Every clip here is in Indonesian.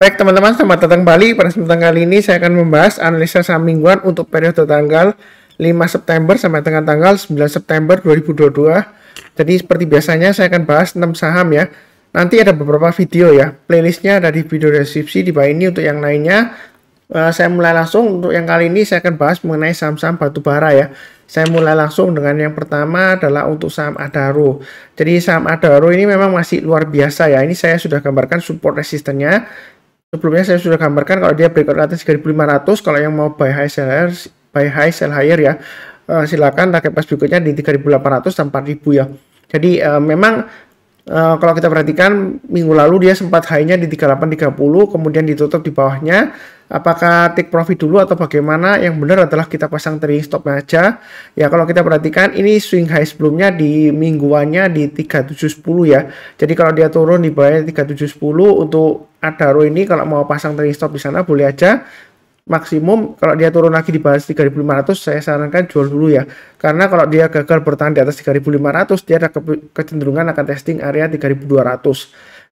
Baik teman-teman, selamat datang kembali. Pada kesempatan kali ini saya akan membahas analisa saham mingguan untuk periode tanggal 5 September sampai dengan tanggal 9 September 2022. Jadi seperti biasanya saya akan bahas 6 saham ya. Nanti ada beberapa video ya. Playlistnya ada di video deskripsi di bawah ini untuk yang lainnya. Saya mulai langsung. Untuk yang kali ini saya akan bahas mengenai saham-saham batubara ya. Saya mulai langsung dengan yang pertama adalah untuk saham Adaro. Jadi saham Adaro ini memang masih luar biasa ya. Ini saya sudah gambarkan support resistennya. Sebelumnya saya sudah gambarkan kalau dia breakout ke atas 3.500, kalau yang mau buy high sell higher ya, silakan target price berikutnya di 3.800 dan 4.000 ya. Jadi memang kalau kita perhatikan minggu lalu dia sempat high-nya di 3830, kemudian ditutup di bawahnya. Apakah take profit dulu atau bagaimana? Yang benar adalah kita pasang trailing stop aja. Ya kalau kita perhatikan ini swing high sebelumnya di mingguannya di 3710 ya. Jadi kalau dia turun di bawahnya 3710 untuk Adaro ini kalau mau pasang trailing stop di sana boleh aja. Maksimum kalau dia turun lagi di bawah 3.500 saya sarankan jual dulu ya, karena kalau dia gagal bertahan di atas 3.500 dia ada kecenderungan akan testing area 3.200.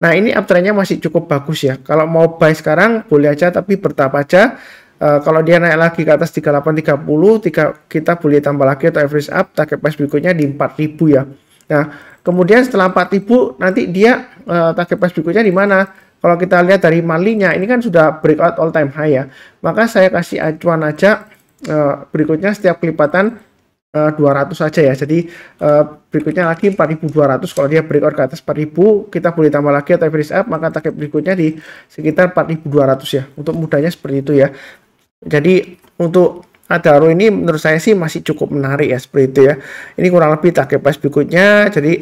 Nah ini uptrendnya masih cukup bagus ya, kalau mau buy sekarang boleh aja tapi bertahap aja. Kalau dia naik lagi ke atas 3830 kita boleh tambah lagi atau average up target price berikutnya di 4.000 ya. Nah kemudian setelah 4.000 nanti dia target price berikutnya di mana? Kalau kita lihat dari monthly-nya, ini kan sudah breakout all time high ya. Maka saya kasih acuan aja berikutnya setiap kelipatan 200 saja ya. Jadi berikutnya lagi 4.200. Kalau dia breakout ke atas 4.000, kita boleh tambah lagi atau average up, maka target berikutnya di sekitar 4.200 ya. Untuk mudahnya seperti itu ya. Jadi untuk Adaro ini menurut saya sih masih cukup menarik ya, seperti itu ya. Ini kurang lebih target price berikutnya. Jadi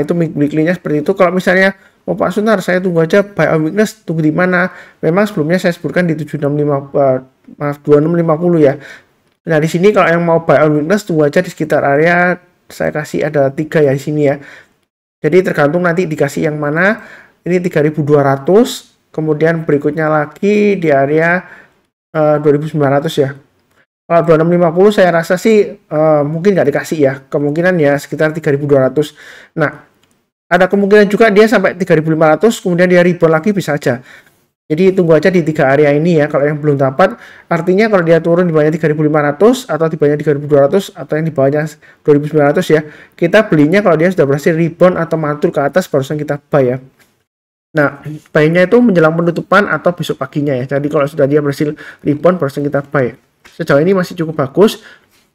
itu weekly-nya seperti itu. Kalau misalnya oh Pak Sunar, saya tunggu aja buy on weakness, tunggu di mana? Memang sebelumnya saya sebutkan di 2650 ya. Nah di sini kalau yang mau buy on weakness tunggu aja di sekitar area, saya kasih ada 3 ya di sini ya. Jadi tergantung nanti dikasih yang mana. Ini 3200, kemudian berikutnya lagi di area 2900 ya. Kalau 2650 saya rasa sih mungkin nggak dikasih ya, kemungkinan ya sekitar 3200. Nah ada kemungkinan juga dia sampai 3.500 kemudian dia rebound lagi bisa aja. Jadi tunggu aja di 3 area ini ya. Kalau yang belum dapat, artinya kalau dia turun di bawahnya 3.500 atau di bawahnya 3.200 atau yang di bawahnya 2.900 ya, kita belinya kalau dia sudah berhasil rebound atau mantul ke atas barusan kita buy ya. Nah, buy-nya itu menjelang penutupan atau besok paginya ya. Jadi kalau sudah dia berhasil rebound barusan kita buy. Sejauh ini masih cukup bagus.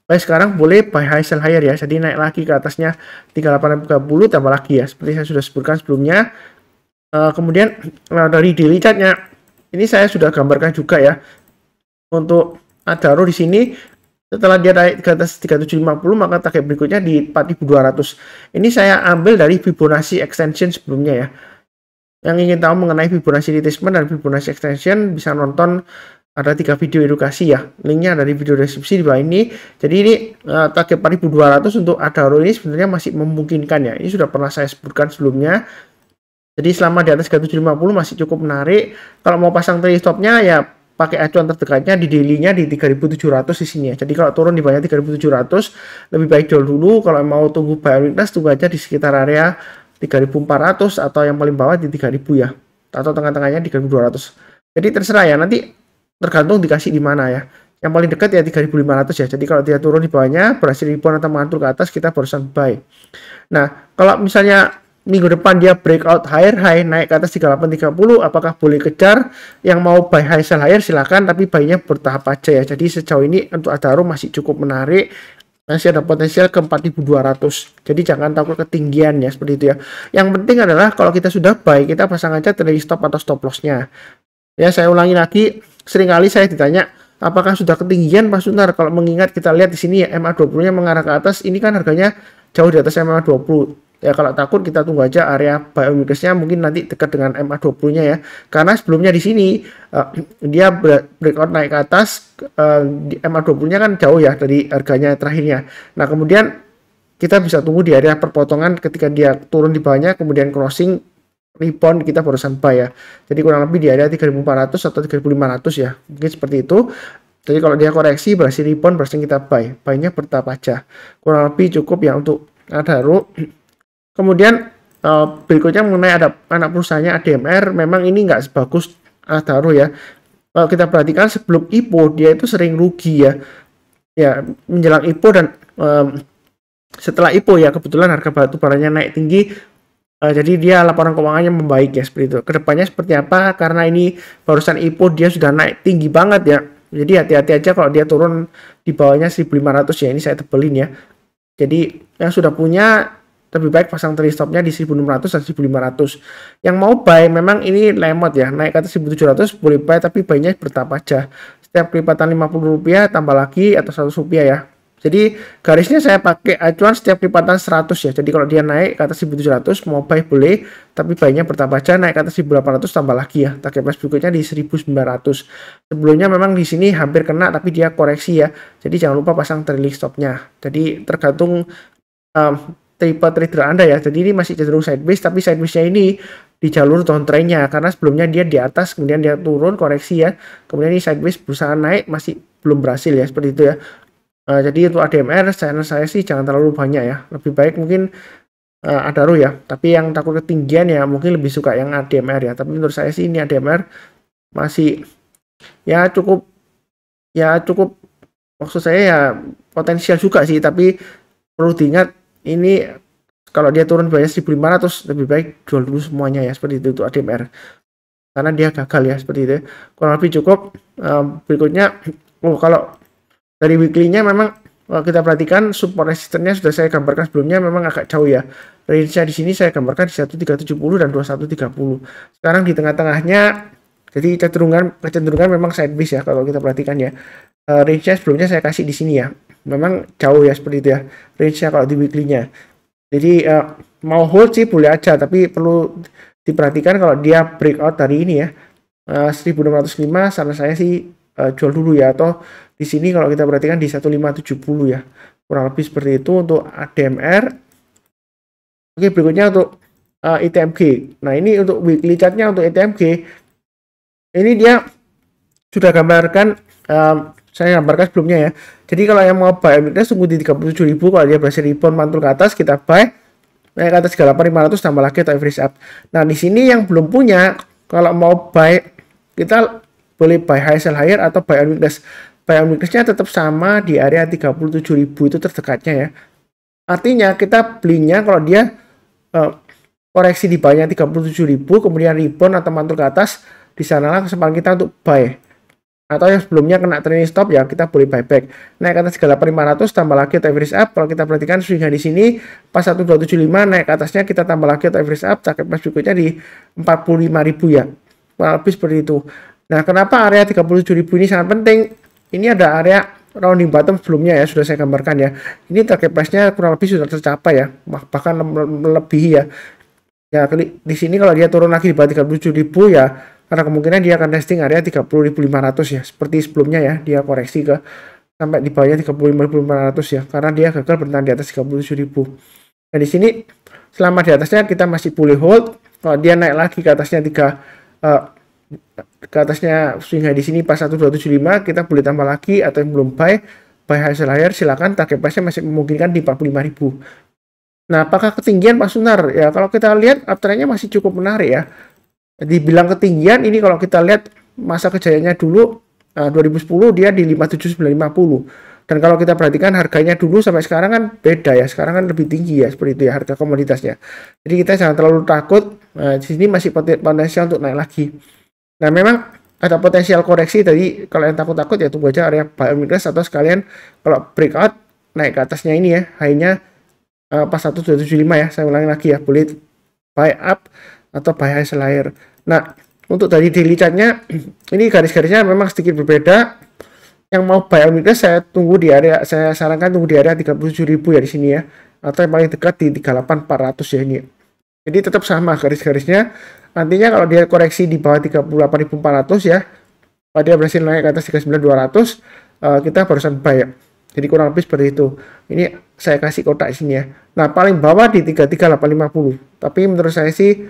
Baik, sekarang boleh buy high sell higher ya. Jadi naik lagi ke atasnya 3830 tambah lagi ya. Seperti saya sudah sebutkan sebelumnya. Kemudian dari daily chartnya ini saya sudah gambarkan juga ya. Untuk Adaro di sini setelah dia naik ke atas 3750 maka target berikutnya di 4200. Ini saya ambil dari Fibonacci extension sebelumnya ya. Yang ingin tahu mengenai Fibonacci retracement dan Fibonacci extension bisa nonton, ada 3 video edukasi ya, linknya dari video deskripsi di bawah ini. Jadi ini target 4200 untuk Adaro ini sebenarnya masih memungkinkan ya. Ini sudah pernah saya sebutkan sebelumnya. Jadi selama di atas 3750 masih cukup menarik. Kalau mau pasang trailing stopnya ya pakai acuan terdekatnya di daily-nya di 3700 di sini ya. Jadi kalau turun di bawahnya 3700 lebih baik jual dulu. Kalau mau tunggu buy weakness tunggu aja di sekitar area 3400 atau yang paling bawah di 3000 ya. Atau tengah-tengahnya 3200. Jadi terserah ya, nanti tergantung dikasih di mana ya. Yang paling dekat ya 3.500 ya. Jadi kalau dia turun di bawahnya berhasil rebound atau mantul ke atas kita barusan buy. Nah kalau misalnya minggu depan dia breakout higher high naik ke atas 3830, apakah boleh kejar? Yang mau buy high sell higher silakan, tapi buy-nya bertahap aja ya. Jadi sejauh ini untuk Adaro masih cukup menarik, masih ada potensial ke 4200. Jadi jangan takut ketinggian ya, seperti itu ya. Yang penting adalah kalau kita sudah buy kita pasang aja trailing stop atau stop loss-nya. Ya saya ulangi lagi, seringkali saya ditanya apakah sudah ketinggian Pak Sunar. Kalau mengingat kita lihat di sini ya MA20-nya mengarah ke atas, ini kan harganya jauh di atas MA20. Ya kalau takut kita tunggu aja area buy on weakness-nya mungkin nanti dekat dengan MA20-nya ya. Karena sebelumnya di sini dia breakout naik ke atas, di MA20-nya kan jauh ya dari harganya terakhirnya. Nah, kemudian kita bisa tunggu di area perpotongan ketika dia turun di bawahnya kemudian crossing rebound kita barusan buy ya. Jadi kurang lebih di area 3400 atau 3500 ya. Mungkin seperti itu. Jadi kalau dia koreksi berhasil rebound berhasil kita buy. Buy-nya bertahap aja. Kurang lebih cukup ya untuk Adaro. Kemudian berikutnya mengenai ada anak perusahaannya ADMR, memang ini nggak sebagus Adaro ya. Kalau kita perhatikan sebelum IPO dia itu sering rugi ya. Ya, menjelang IPO dan setelah IPO ya kebetulan harga batu baranya naik tinggi. Jadi dia laporan keuangannya membaik ya seperti itu. Kedepannya seperti apa? Karena ini barusan IPO dia sudah naik tinggi banget ya. Jadi hati-hati aja kalau dia turun di bawahnya 1.500 ya. Ini saya tebelin ya. Jadi yang sudah punya lebih baik pasang trailing stopnya di 1.600 dan 1.500. Yang mau buy memang ini lemot ya. Naik ke atas 1.700 boleh buy tapi buy-nya bertahap aja. Setiap kelipatan Rp50 tambah lagi atau Rp100 ya. Jadi garisnya saya pakai acuan setiap kelipatan 100 ya. Jadi kalau dia naik ke atas 1.700 mau buy boleh, tapi buy-nya bertahap aja. Naik ke atas 1.800 tambah lagi ya. Target price berikutnya di 1.900. Sebelumnya memang di sini hampir kena tapi dia koreksi ya. Jadi jangan lupa pasang trailing stopnya. Jadi tergantung tipe trader Anda ya. Jadi ini masih cenderung sideways, tapi sideways-nya ini di jalur downtrend-nya karena sebelumnya dia di atas kemudian dia turun koreksi ya. Kemudian ini sideways berusaha naik masih belum berhasil ya seperti itu ya. Jadi untuk ADMR channel saya sih jangan terlalu banyak ya. Lebih baik mungkin Adaro ya. Tapi yang takut ketinggian ya mungkin lebih suka yang ADMR ya. Tapi menurut saya sih ini ADMR masih ya cukup maksud saya ya potensial juga sih, tapi perlu diingat ini kalau dia turun bawahnya 1.500 lebih baik jual dulu semuanya ya seperti itu untuk ADMR karena dia gagal ya seperti itu. Kurang lebih cukup. Berikutnya kalau dari weekly-nya memang kita perhatikan support resistennya sudah saya gambarkan sebelumnya memang agak jauh ya. Range-nya di sini saya gambarkan di 1370 dan 2130. Sekarang di tengah-tengahnya jadi kecenderungan memang sideways ya kalau kita perhatikan ya. Range-nya sebelumnya saya kasih di sini ya. Memang jauh ya seperti itu ya. Range-nya kalau di weekly-nya. Jadi mau hold sih boleh aja, tapi perlu diperhatikan kalau dia breakout dari ini ya 1605 saran saya sih jual dulu ya, atau di sini kalau kita perhatikan di 1570 ya, kurang lebih seperti itu untuk ADMR. Oke, berikutnya untuk ITMG. Nah ini untuk weekly chartnya untuk ITMG ini dia sudah gambarkan, saya gambarkan sebelumnya ya. Jadi kalau yang mau buy weakness tunggu di 37.000, kalau dia berhasil rebound mantul ke atas kita buy, naik ke atas 38.500 tambah lagi atau average up. Nah di sini yang belum punya kalau mau buy kita boleh buy high sell higher atau buy on weakness. Buy on weakness-nya tetap sama di area 37.000 itu terdekatnya ya. Artinya kita belinya kalau dia koreksi di bawahnya 37.000 kemudian rebound atau mantul ke atas, di sanalah kesempatan kita untuk buy. Atau yang sebelumnya kena trailing stop ya kita boleh buyback. Naik ke atas 38.500 tambah lagi atau average up. Kalau kita perhatikan swingnya di sini pas 1275 naik ke atasnya kita tambah lagi atau average up. Target price berikutnya di 45.000 ya. Kurang lebih seperti itu. Nah, kenapa area 37.000 ini sangat penting? Ini ada area rounding bottom sebelumnya ya, sudah saya gambarkan ya. Ini target price-nya kurang lebih sudah tercapai ya, bahkan melebihi ya. Ya, di sini kalau dia turun lagi di bawah 37.000 ya, karena kemungkinan dia akan testing area 30.500 ya, seperti sebelumnya ya, dia koreksi ke sampai di bawahnya 35.500 ya, karena dia gagal bertahan di atas 37.000. Nah, di sini selama di atasnya kita masih boleh hold. Kalau dia naik lagi ke atasnya ke atasnya swingnya di sini pas 1275 kita boleh tambah lagi, atau yang belum buy high sell higher silakan, target price-nya masih memungkinkan di 45.000. Nah, apakah ketinggian Pak Sunar? Ya, kalau kita lihat uptrend-nya masih cukup menarik ya. Dibilang ketinggian ini kalau kita lihat masa kejayaannya dulu 2010 dia di 57.950. Dan kalau kita perhatikan harganya dulu sampai sekarang kan beda ya. Sekarang kan lebih tinggi ya seperti itu ya harga komoditasnya. Jadi kita jangan terlalu takut. Di sini masih potensial untuk naik lagi. Nah, memang ada potensial koreksi tadi. Kalau yang takut-takut ya tunggu aja area buy on weakness, atau sekalian kalau breakout naik ke atasnya ini ya, high-nya pas 1275 ya. Saya ulangi lagi ya, boleh buy up atau buy high sell higher. Nah, untuk dari daily chart-nya ini garis-garisnya memang sedikit berbeda. Yang mau buy on weakness saya sarankan tunggu di area 37.000 ya di sini ya, atau yang paling dekat di 38.400 ya ini. Jadi tetap sama garis-garisnya. Nantinya kalau dia koreksi di bawah 38.400 ya, kalau dia berhasil naik ke atas 39.200, kita barusan buy ya. Jadi kurang lebih seperti itu. Ini saya kasih kotak di sini ya. Nah, paling bawah di 33.850. Tapi menurut saya sih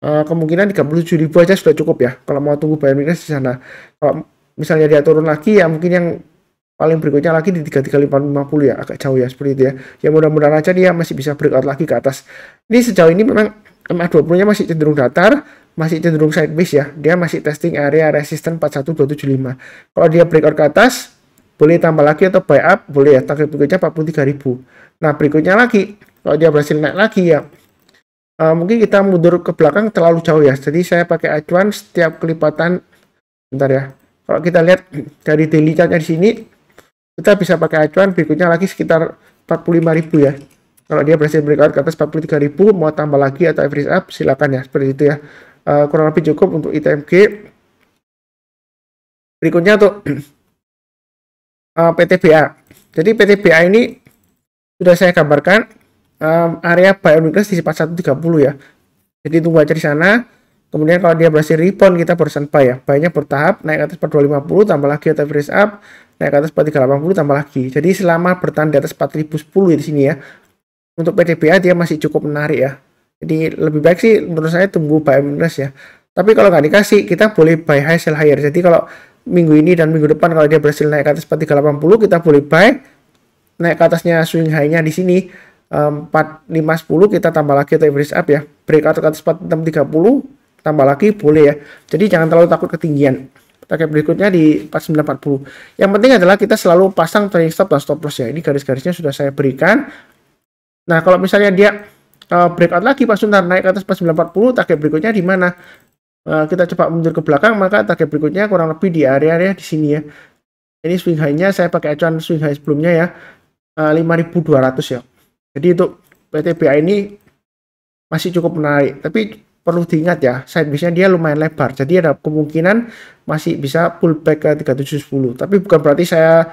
kemungkinan 37.000 aja sudah cukup ya. Kalau mau tunggu buy on weakness di sana. Kalau misalnya dia turun lagi ya mungkin yang paling berikutnya lagi di 33.850 ya, agak jauh ya seperti itu ya. Ya mudah-mudahan aja dia masih bisa breakout lagi ke atas. Ini sejauh ini memang MA20-nya masih cenderung datar, masih cenderung sideways ya. Dia masih testing area resisten 41275. Kalau dia breakout ke atas, boleh tambah lagi atau buy up, boleh ya. Target berikutnya 43.000. Nah, berikutnya lagi, kalau dia berhasil naik lagi ya, mungkin kita mundur ke belakang terlalu jauh ya. Jadi saya pakai acuan setiap kelipatan. Bentar ya. Kalau kita lihat dari daily chartnya di sini, kita bisa pakai acuan berikutnya lagi sekitar 45.000 ya. Kalau dia berhasil breakout ke atas 43.000, mau tambah lagi atau average up, silakan ya, seperti itu ya. Kurang lebih cukup untuk ITMG. Berikutnya untuk PTBA. Jadi PTBA ini sudah saya gambarkan area buy on weakness di 4130 ya. Jadi tunggu aja di sana. Kemudian kalau dia berhasil rebound, kita barusan buy ya. Buy-nya bertahap, naik ke atas 4250, tambah lagi atau average up, naik ke atas 4380, tambah lagi. Jadi selama bertahan di atas 4010 ya di sini ya. Untuk PTBA dia masih cukup menarik ya. Jadi lebih baik sih menurut saya tunggu buy on weakness ya. Tapi kalau nggak dikasih, kita boleh buy high sell higher. Jadi kalau minggu ini dan minggu depan kalau dia berhasil naik ke atas 4380, kita boleh buy. Naik ke atasnya swing high-nya di sini 4510, kita tambah lagi atau average up ya. Breakout ke atas 4630, tambah lagi boleh ya. Jadi jangan terlalu takut ketinggian. Target berikutnya di 4940. Yang penting adalah kita selalu pasang trailing stop dan stop loss ya. Ini garis-garisnya sudah saya berikan. Nah, kalau misalnya dia breakout lagi pas sebentar naik ke atas 4940, target berikutnya di mana? Kita coba mundur ke belakang, maka target berikutnya kurang lebih di area-area di sini ya. Ini swing high-nya saya pakai acuan swing high sebelumnya ya, 5.200 ya. Jadi untuk PTBA ini masih cukup menarik, tapi perlu diingat ya, sideways-nya dia lumayan lebar, jadi ada kemungkinan masih bisa pullback ke 3710. Tapi bukan berarti saya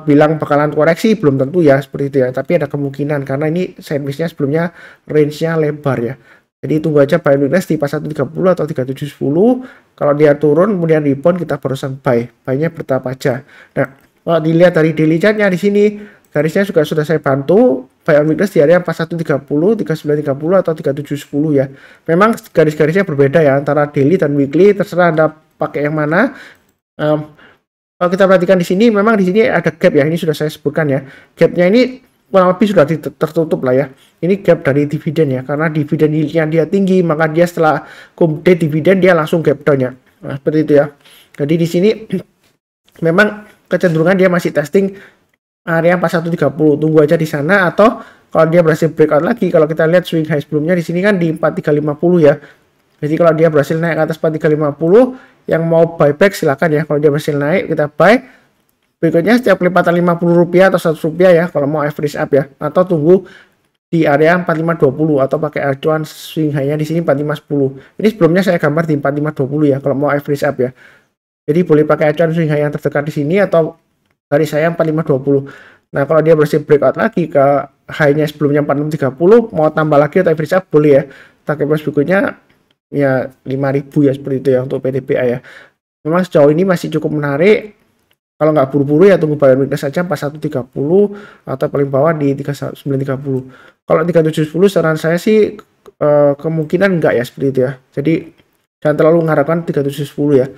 bilang bakalan koreksi, belum tentu ya seperti itu ya, tapi ada kemungkinan karena ini sideways-nya sebelumnya range-nya lebar ya. Jadi tunggu aja buy weakness di 4130 atau 3710. Kalau dia turun kemudian rebound, kita barusan buy-nya bertahap aja. Nah, kalau dilihat dari daily chart-nya di sini garisnya juga sudah saya bantu. Buy on weakness di area 4130, 3930 atau 3710 ya. Memang garis-garisnya berbeda ya antara daily dan weekly, terserah Anda pakai yang mana. Kalau kita perhatikan di sini, memang di sini ada gap ya. Ini sudah saya sebutkan ya. Gapnya ini kurang lebih sudah tertutup lah ya. Ini gap dari dividen ya, karena dividen yield-nya dia tinggi, maka dia setelah kumde dividen dia langsung gap down ya. Nah, seperti itu ya. Jadi di sini memang kecenderungan dia masih testing area 4130. Tunggu aja di sana, atau kalau dia berhasil breakout lagi, kalau kita lihat swing high sebelumnya di sini kan di 4350 ya. Jadi kalau dia berhasil naik ke atas 4350, yang mau buyback silakan ya. Kalau dia berhasil naik, kita buy. Berikutnya setiap kelipatan Rp50 atau Rp100 ya kalau mau average up ya, atau tunggu di area 4520 atau pakai acuan swing high-nya di sini 4510. Ini sebelumnya saya gambar di 4520 ya kalau mau average up ya. Jadi boleh pakai acuan swing high yang terdekat di sini atau dari saya 4520. Nah, kalau dia berhasil breakout lagi ke high-nya sebelumnya 4630, mau tambah lagi atau average up boleh ya. Target price berikutnya ya 5.000 ya, seperti itu ya untuk PTBA ya. Memang sejauh ini masih cukup menarik. Kalau nggak buru-buru ya tunggu buy on weakness saja 4130 atau paling bawah di 3930. Kalau 3710 saran saya sih kemungkinan enggak ya, seperti itu ya. Jadi jangan terlalu mengharapkan 3710 ya.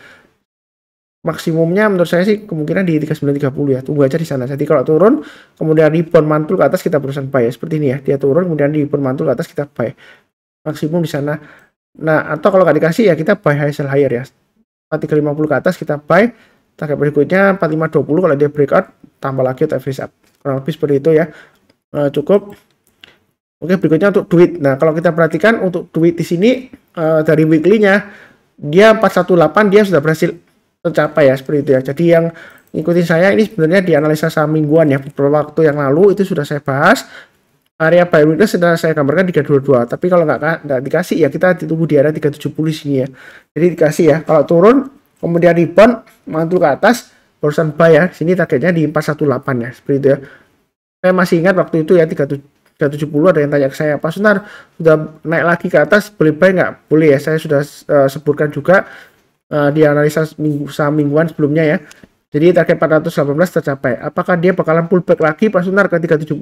Maksimumnya menurut saya sih kemungkinan di 3930 ya. Tunggu aja di sana. Jadi kalau turun kemudian rebound mantul ke atas, kita berusaha buy ya. Seperti ini ya. Dia turun kemudian rebound mantul ke atas, kita buy. Maksimum di sana. Nah, atau kalau nggak dikasih ya kita buy high sell higher ya. 4350 ke atas kita buy. Target berikutnya 4520, kalau dia breakout tambah lagi atau average up. Kurang lebih seperti itu ya. Cukup. Oke, berikutnya untuk duit. Nah, kalau kita perhatikan untuk duit di sini dari weekly-nya dia 418, dia sudah berhasil tercapai ya, seperti itu ya. Jadi yang ngikutin saya ini sebenarnya di analisa saham mingguan ya, beberapa waktu yang lalu itu sudah saya bahas. Area buy weakness sudah saya gambarkan 322, tapi kalau nggak dikasih ya kita ditunggu di area 370 di sini ya. Jadi dikasih ya, kalau turun kemudian rebound mantul ke atas barusan buy ya. Sini targetnya di 418 ya, seperti itu ya. Saya masih ingat waktu itu ya 370 ada yang tanya ke saya, Pak Sunar sudah naik lagi ke atas boleh buy nggak? Boleh ya, saya sudah sebutkan juga di analisa saham mingguan sebelumnya ya. Jadi target 418 tercapai. Apakah dia bakalan pullback lagi Pak Sunar ke 370?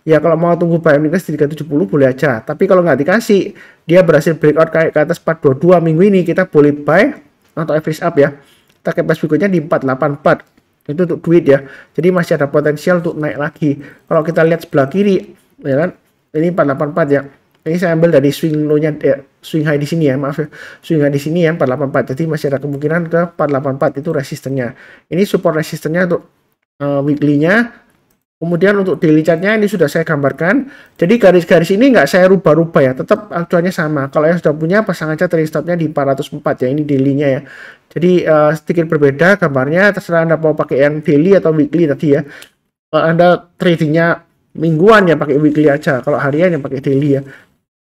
Ya kalau mau tunggu buy weakness di 370 boleh aja. Tapi kalau nggak dikasih, dia berhasil breakout kayak ke atas 422 minggu ini, kita boleh buy atau average up ya. Target price berikutnya di 484. Itu untuk duit ya. Jadi masih ada potensial untuk naik lagi. Kalau kita lihat sebelah kiri, ya kan? Ini 484 ya. Ini saya ambil dari swing low-nya, swing high di sini ya, maaf ya. Swing high di sini ya 484. Jadi masih ada kemungkinan ke 484 itu resistennya. Ini support resistennya untuk weekly-nya. Kemudian untuk daily chart-nya ini sudah saya gambarkan. Jadi garis-garis ini nggak saya rubah-rubah ya, tetap acuannya sama. Kalau yang sudah punya pasang aja trailing stop-nya di 404 ya, ini daily-nya ya. Jadi sedikit berbeda gambarnya, terserah Anda mau pakai yang daily atau weekly tadi ya. Anda tradingnya mingguan ya pakai weekly aja, kalau harian yang pakai daily ya.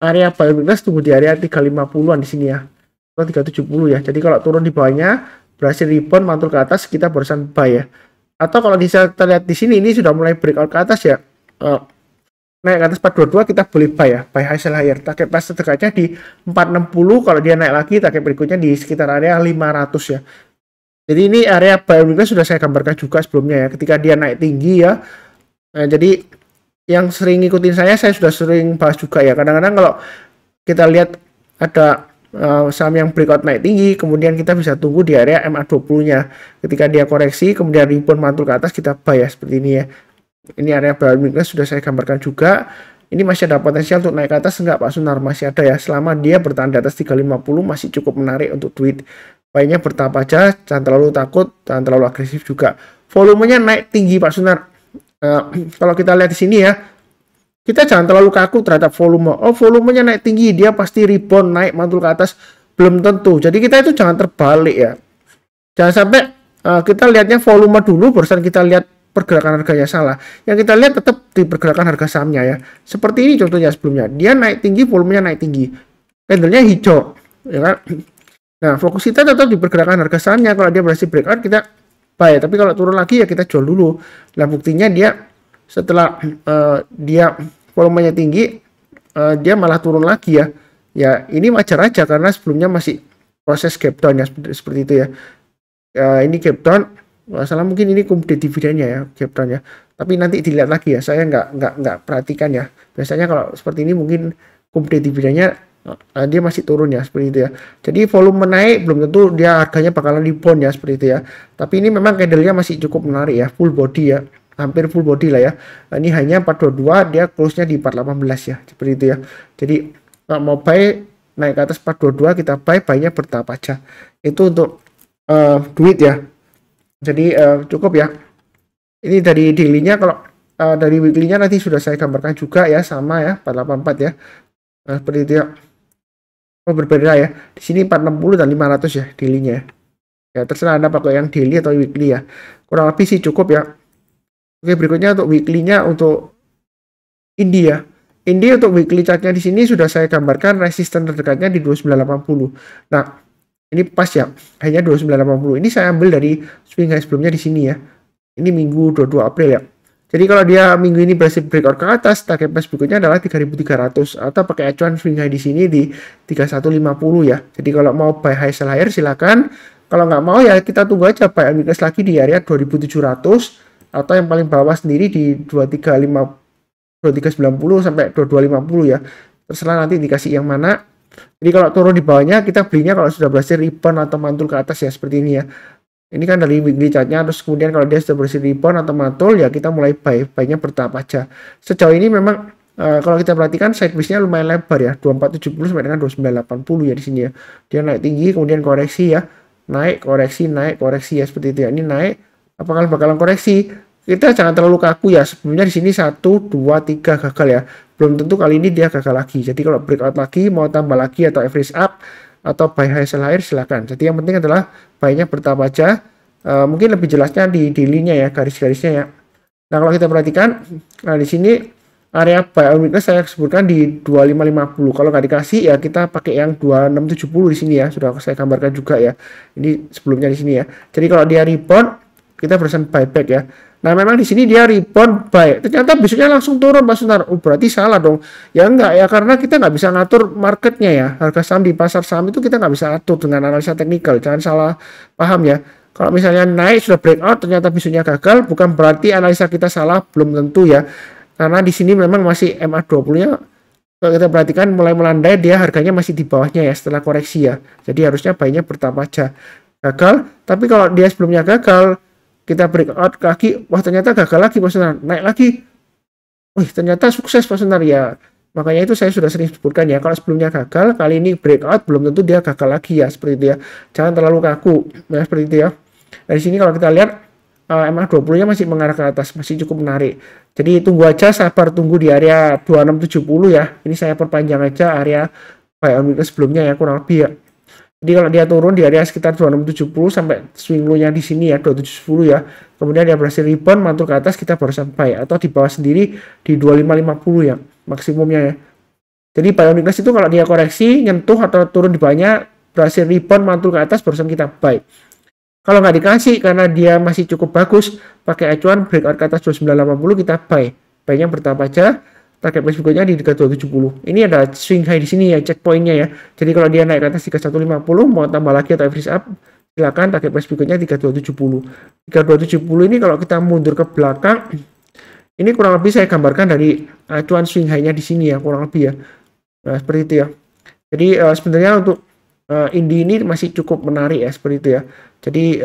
Area buy weakness tunggu di area 350-an di sini ya, atau 370 ya. Jadi kalau turun di bawahnya berhasil rebound mantul ke atas, kita barusan buy ya. Atau kalau bisa kita lihat di sini, ini sudah mulai breakout ke atas ya, naik ke atas 422, kita boleh buy ya, buy high sell higher. Target price terdekatnya di 460, kalau dia naik lagi target berikutnya di sekitar area 500 ya. Jadi ini area buy weakness sudah saya gambarkan juga sebelumnya ya, ketika dia naik tinggi ya. Nah, jadi yang sering ngikutin saya sudah sering bahas juga ya. Kadang-kadang kalau kita lihat ada saham yang breakout naik tinggi, kemudian kita bisa tunggu di area MA20-nya. Ketika dia koreksi, kemudian rebound mantul ke atas, kita buy ya, seperti ini ya. Ini area buy weakness sudah saya gambarkan juga. Ini masih ada potensial untuk naik ke atas, enggak Pak Sunar? Masih ada ya, selama dia bertahan di atas 350 masih cukup menarik untuk duit. Buy-nya bertahap aja, jangan terlalu takut, jangan terlalu agresif juga. Volumenya naik tinggi Pak Sunar. Kalau kita lihat di sini ya, kita jangan terlalu kaku terhadap volume. Oh, volumenya naik tinggi, dia pasti rebound naik mantul ke atas. Belum tentu. Jadi kita itu jangan terbalik ya. Jangan sampai kita lihatnya volume dulu, barusan kita lihat pergerakan harganya salah. Yang kita lihat tetap di pergerakan harga sahamnya ya. Seperti ini contohnya sebelumnya. Dia naik tinggi, volumenya naik tinggi. Candlenya hijau, ya kan? Nah, fokus kita tetap di pergerakan harga sahamnya. Kalau dia berhasil breakout, kita buy. Tapi kalau turun lagi ya kita jual dulu. Nah, buktinya dia setelah dia volumenya tinggi, dia malah turun lagi ya. Ya, ini wajar aja karena sebelumnya masih proses gap down ya, seperti itu ya. Ini gap down, masalah mungkin ini kumulatif dividennya ya, gap down ya. Tapi nanti dilihat lagi ya, saya nggak perhatikan ya. Biasanya kalau seperti ini mungkin kumulatif dividennya dia masih turun ya, seperti itu ya. Jadi volume naik belum tentu dia harganya bakalan rebound ya, seperti itu ya. Tapi ini memang candlenya masih cukup menarik ya, full body ya, hampir full body lah ya. Ini hanya 422, dia close-nya di 418 ya, seperti itu ya. Jadi kalau mau buy naik ke atas 422, kita buy-nya bertahap aja. Itu untuk duit ya. Jadi cukup ya. Ini dari daily-nya. Kalau dari weekly-nya nanti sudah saya gambarkan juga ya, sama ya, 484 ya. Seperti itu ya. Oh, berbeda ya. Di sini 460 dan 500 ya daily-nya. Ya, terserah Anda pakai yang daily atau weekly ya. Kurang lebih sih cukup ya. Oke, berikutnya untuk weekly-nya untuk India. India untuk weekly chart-nya di sini sudah saya gambarkan resisten terdekatnya di 2980. Nah, ini pas ya, hanya 2980. Ini saya ambil dari swing high sebelumnya di sini ya. Ini minggu 22 April ya. Jadi kalau dia minggu ini berhasil breakout ke atas, target price berikutnya adalah 3.300 atau pakai acuan swing high di sini di 3150 ya. Jadi kalau mau buy high sell higher silakan. Kalau nggak mau ya kita tunggu aja buy and weakness lagi di area 2700 atau yang paling bawah sendiri di 2390 sampai 2250 ya. Terserah nanti dikasih yang mana. Jadi kalau turun di bawahnya kita belinya kalau sudah berhasil rebound atau mantul ke atas ya, seperti ini ya. Ini kan dari weekly chartnya, terus kemudian kalau dia sudah berhasil rebound atau mantul ya kita mulai buy-nya bertahap aja. Sejauh ini memang kalau kita perhatikan sideways-nya lumayan lebar ya, 2470 sampai dengan 2980 ya di sini ya. Dia naik tinggi kemudian koreksi ya, naik koreksi ya, seperti itu ya. Ini naik, apakah bakalan koreksi? Kita jangan terlalu kaku ya. Sebelumnya di sini 1 2 3 gagal ya. Belum tentu kali ini dia gagal lagi. Jadi kalau breakout lagi mau tambah lagi atau average up atau buy high sell higher silakan. Jadi yang penting adalah buy-nya bertahap aja. Mungkin lebih jelasnya di daily-nya ya, garis-garisnya ya. Nah, kalau kita perhatikan, nah di sini area buy on weakness saya sebutkan di 2550. Kalau nggak dikasih ya kita pakai yang 2670 di sini ya. Sudah saya gambarkan juga ya. Ini sebelumnya di sini ya. Jadi kalau dia rebound, kita berusaha buyback ya. Nah, memang di sini dia rebound buy. Ternyata besoknya langsung turun, Pak Sunar. Oh, berarti salah dong. Ya enggak ya, karena kita nggak bisa ngatur marketnya ya. Harga saham di pasar saham itu kita nggak bisa atur dengan analisa teknikal. Jangan salah paham ya. Kalau misalnya naik sudah breakout, ternyata besoknya gagal, bukan berarti analisa kita salah, belum tentu ya. Karena di sini memang masih MA20-nya, kalau kita perhatikan mulai melandai, dia harganya masih di bawahnya ya setelah koreksi ya. Jadi harusnya buy-nya bertahap aja. Gagal, tapi kalau dia sebelumnya gagal, kita breakout lagi, wah ternyata gagal lagi Pak Sunar, naik lagi, wih ternyata sukses Pak Sunar ya. Makanya itu saya sudah sering sebutkan ya, kalau sebelumnya gagal, kali ini breakout, belum tentu dia gagal lagi ya, seperti itu ya. Jangan terlalu kaku, ya seperti itu ya. Dari sini kalau kita lihat, MA20-nya masih mengarah ke atas, masih cukup menarik. Jadi tunggu aja, sabar tunggu di area 2670 ya. Ini saya perpanjang aja area buy on weakness sebelumnya ya, kurang lebih ya. Jadi kalau dia turun di area sekitar 2670 sampai swing low-nya di sini ya 2710 ya. Kemudian dia berhasil rebound mantul ke atas, kita baru sampai atau di bawah sendiri di 2550 ya maksimumnya ya. Jadi buy on weakness itu kalau dia koreksi, nyentuh atau turun di bawahnya, berhasil rebound mantul ke atas barusan kita buy. Kalau nggak dikasih karena dia masih cukup bagus, pakai acuan breakout ke atas 2980 kita buy. Buy-nya bertahap aja. Target price berikutnya di 3270. Ini ada swing high di sini ya, checkpointnya ya. Jadi kalau dia naik ke atas 3150, mau tambah lagi atau average up, silakan. Target price berikutnya 3270. 3270 ini kalau kita mundur ke belakang, ini kurang lebih saya gambarkan dari acuan swing high-nya di sini ya, kurang lebih ya. Nah, seperti itu ya. Jadi sebenarnya untuk Indi ini masih cukup menarik ya, seperti itu ya. Jadi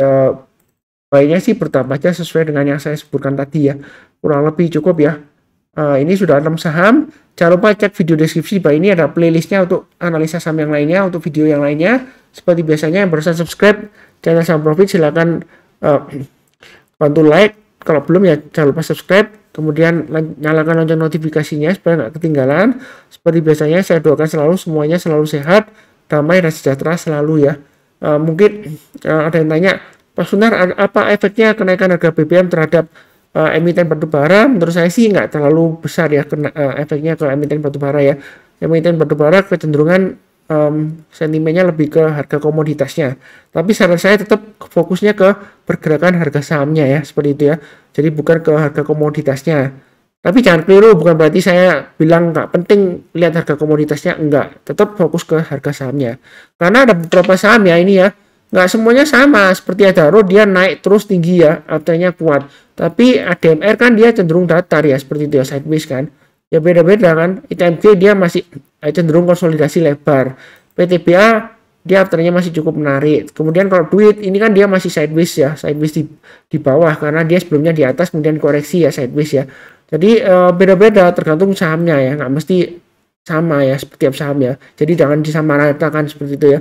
buy-nya sih bertahap aja sesuai dengan yang saya sebutkan tadi ya. Kurang lebih cukup ya. Ini sudah 6 saham. Jangan lupa cek video deskripsi. Bahwa ini ada playlistnya untuk analisa saham yang lainnya, untuk video yang lainnya. Seperti biasanya yang barusan subscribe channel Saham Profit, silakan bantu like. Kalau belum ya jangan lupa subscribe. Kemudian nyalakan lonceng notifikasinya supaya nggak ketinggalan. Seperti biasanya saya doakan selalu semuanya selalu sehat, damai dan sejahtera selalu ya. Mungkin ada yang tanya, Pak Sunar, apa efeknya kenaikan harga BBM terhadap emiten batubara? Menurut saya sih nggak terlalu besar ya efeknya ke emiten batubara ya. Emiten batubara kecenderungan sentimennya lebih ke harga komoditasnya. Tapi saran saya tetap fokusnya ke pergerakan harga sahamnya ya, seperti itu ya. Jadi bukan ke harga komoditasnya. Tapi jangan keliru, bukan berarti saya bilang nggak penting lihat harga komoditasnya, enggak. Tetap fokus ke harga sahamnya. Karena ada beberapa saham ya ini ya, nggak semuanya sama. Seperti Adaro dia naik terus tinggi ya, uptrendnya kuat. Tapi ADMR kan dia cenderung datar ya, seperti itu ya, sideways kan. Ya beda-beda kan. ITMG dia masih cenderung konsolidasi lebar. PTBA dia uptrendnya masih cukup menarik. Kemudian kalau duit ini kan dia masih sideways ya, sideways di bawah karena dia sebelumnya di atas kemudian koreksi ya sideways ya. Jadi beda-beda tergantung sahamnya ya, nggak mesti sama ya setiap saham ya. Jadi jangan disamaratakan seperti itu ya.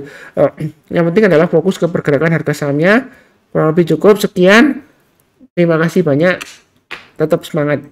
Yang penting adalah fokus ke pergerakan harga sahamnya. Kurang lebih cukup sekian. Terima kasih banyak. Tetap semangat.